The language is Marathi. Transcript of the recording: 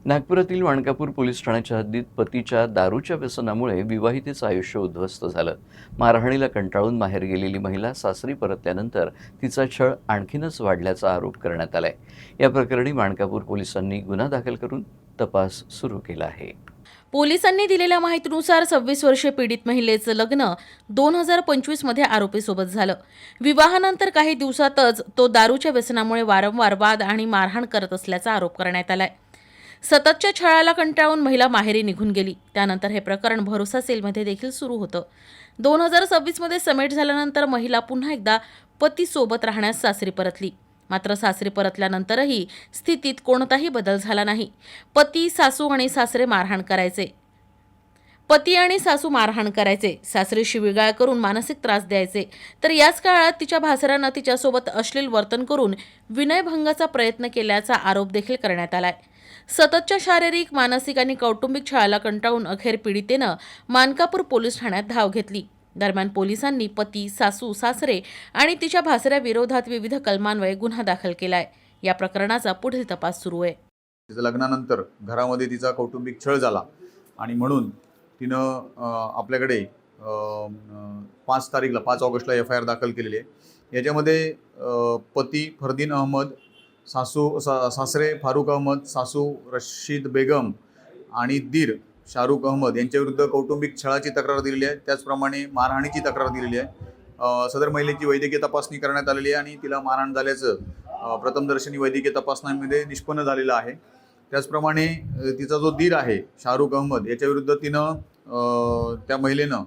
नागपुरातील माणकापूर पोलीस ठाण्याच्या हद्दीत पतीच्या दारूच्या व्यसनामुळे विवाहितेचं आयुष्य उद्ध्वस्त झालं। मारहाणीला कंटाळून माहेर गेलेली महिला सासरी परतल्यानंतर तिचा छळ आणखीनच वाढल्याचा आरोप करण्यात आलाय। या प्रकरणी माणकापूर पोलिसांनी गुन्हा दाखल करून तपास सुरू केला आहे। पोलिसांनी दिलेल्या माहितीनुसार 26 वर्षीय पीडित महिलेचं लग्न 2025 मध्ये आरोपीसोबत झालं। विवाहानंतर काही दिवसातच तो दारूच्या व्यसनामुळे वारंवार वाद आणि मारहाण करत असल्याचा आरोप करण्यात आलाय। सततच्या छळाला कंटाळून महिला माहेरी निघून गेली। त्यानंतर हे प्रकरण भरोसा सेलमध्ये देखील सुरू होतं। 2026 मध्ये समेट झाल्यानंतर महिला पुन्हा एकदा पतीसोबत राहण्यास सासरी परतली। मात्र सासरी परतल्यानंतरही स्थितीत कोणताही बदल झाला नाही। पती, सासू आणि सासरे मारहाण करायचे, सासरी शिवीगाळ करून मानसिक त्रास द्यायचे। तर याच काळात तिच्या भासऱ्यानं तिच्यासोबत अश्लील वर्तन करून विनयभंगाचा प्रयत्न केल्याचा आरोप देखील करण्यात आलाय। सततच्या शारीरिक, मानसिक आणि कौटुंबिक छळाला कंटाळून अखेर पीडितेनं मानकापूर पोलीस ठाण्यात धाव घेतली। दरम्यान पोलिसांनी पती, सासू, सासरे आणि तिच्या भासऱ्याविरोधात विविध कलमान्वये गुन्हा दाखल केलाय। या प्रकरणाचा पुढील तपास सुरू आहे। तिचं लग्नानंतर घरामध्ये तिचा कौटुंबिक छळ झाला आणि म्हणून तिनं आपल्याकडे 5 ऑगस्टला FIR दाखल केलेली आहे। याच्यामध्ये पती फरदीन अहमद, सासरे फारुख अहमद, सासू रशीद बेगम आणि दीर शाहरुख अहमद यांच्याविरुद्ध कौटुंबिक छळाची तक्रार दिलेली आहे। त्याचप्रमाणे मारहाणीची तक्रार दिलेली आहे। सदर महिलेची वैद्यकीय तपासणी करण्यात आलेली आहे आणि तिला मारहाण झाल्याचं प्रथमदर्शनी वैद्यकीय तपासणीमध्ये निष्पन्न झालेलं आहे। त्याचप्रमाणे तिचा जो दीर आहे शाहरुख अहमद याच्याविरुद्ध तिनं त्या महिलेनं